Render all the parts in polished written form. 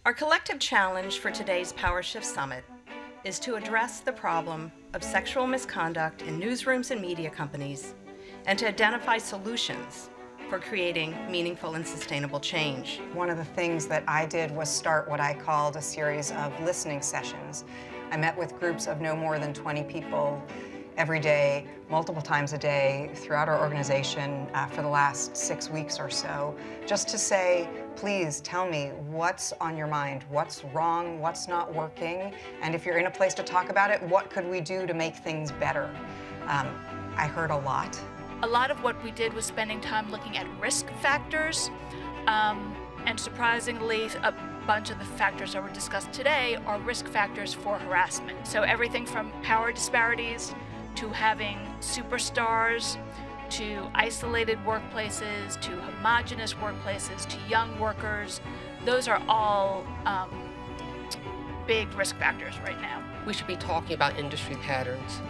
Our collective challenge for today's Power Shift Summit is to address the problem of sexual misconduct in newsrooms and media companies and to identify solutions for creating meaningful and sustainable change. One of the things that I did was start what I called a series of listening sessions. I met with groups of no more than 20 people every day, multiple times a day, throughout our organization for the last 6 weeks or so, just to say, please tell me what's on your mind, what's wrong, what's not working, and if you're in a place to talk about it, what could we do to make things better? I heard a lot. A lot of what we did was spending time looking at risk factors, and surprisingly, a bunch of the factors that were discussed today are risk factors for harassment. So everything from power disparities to having superstars, to isolated workplaces, to homogenous workplaces, to young workers. Those are all big risk factors right now. We should be talking about industry patterns.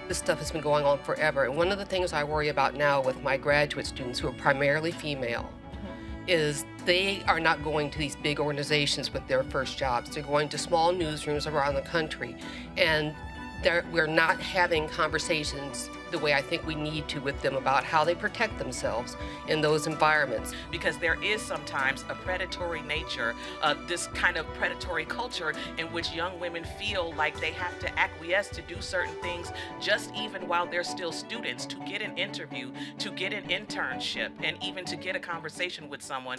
This stuff has been going on forever. And one of the things I worry about now with my graduate students, who are primarily female, is they are not going to these big organizations with their first jobs. They're going to small newsrooms around the country. And we're not having conversations the way I think we need to with them about how they protect themselves in those environments. Because there is sometimes a predatory nature, this kind of predatory culture in which young women feel like they have to acquiesce to do certain things just even while they're still students, to get an interview, to get an internship, and even to get a conversation with someone.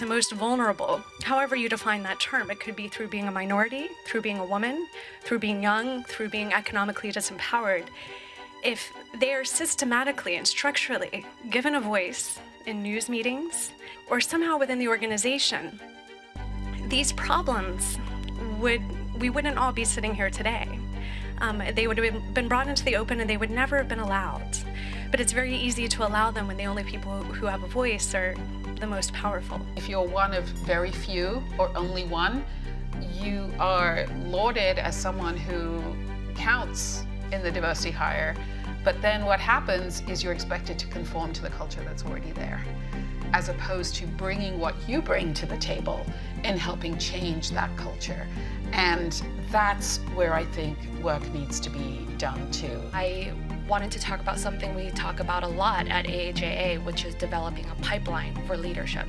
The most vulnerable, however you define that term. It could be through being a minority, through being a woman, through being young, through being economically disempowered. If they are systematically and structurally given a voice in news meetings or somehow within the organization, these problems we wouldn't all be sitting here today. They would have been brought into the open and they would never have been allowed. But it's very easy to allow them when the only people who have a voice are the most powerful. If you're one of very few or only one, you are lauded as someone who counts in the diversity hire. But then what happens is you're expected to conform to the culture that's already there, as opposed to bringing what you bring to the table and helping change that culture. And that's where I think work needs to be done too. I wanted to talk about something we talk about a lot at AHAA, which is developing a pipeline for leadership,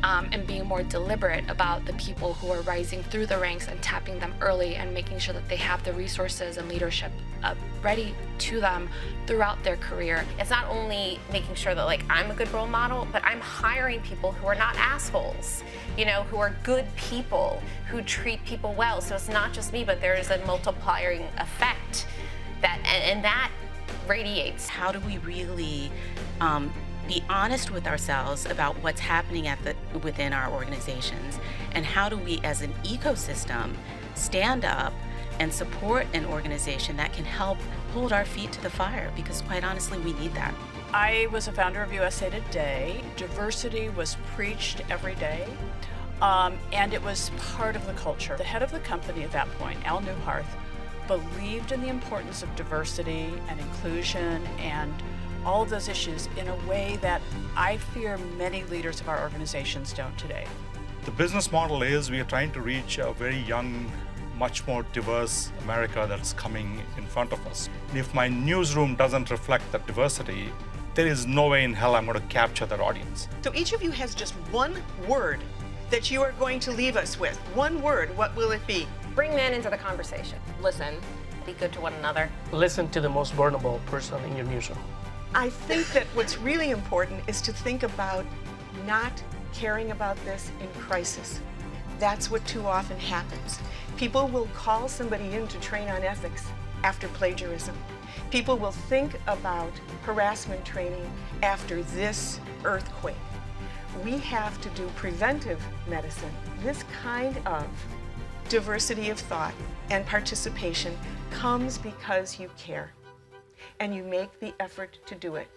and being more deliberate about the people who are rising through the ranks and tapping them early and making sure that they have the resources and leadership ready to them throughout their career. It's not only making sure that I'm a good role model, but I'm hiring people who are not assholes, who are good people, who treat people well. So it's not just me, but there is a multiplying effect and that radiates. How do we really be honest with ourselves about what's happening within our organizations, and how do we as an ecosystem stand up and support an organization that can help hold our feet to the fire, because quite honestly we need that. I was a founder of USA Today. Diversity was preached every day, and it was part of the culture. The head of the company at that point, Al Newharth, believed in the importance of diversity and inclusion and all of those issues in a way that I fear many leaders of our organizations don't today. The business model is we are trying to reach a very young, much more diverse America that's coming in front of us. And if my newsroom doesn't reflect that diversity, there is no way in hell I'm going to capture that audience. So each of you has just one word that you are going to leave us with. One word, what will it be? Bring men into the conversation. Listen. Be good to one another. Listen to the most vulnerable person in your newsroom. I think that what's really important is to think about not caring about this in crisis. That's what too often happens. People will call somebody in to train on ethics after plagiarism. People will think about harassment training after this earthquake. We have to do preventive medicine. This kind of diversity of thought and participation comes because you care and you make the effort to do it.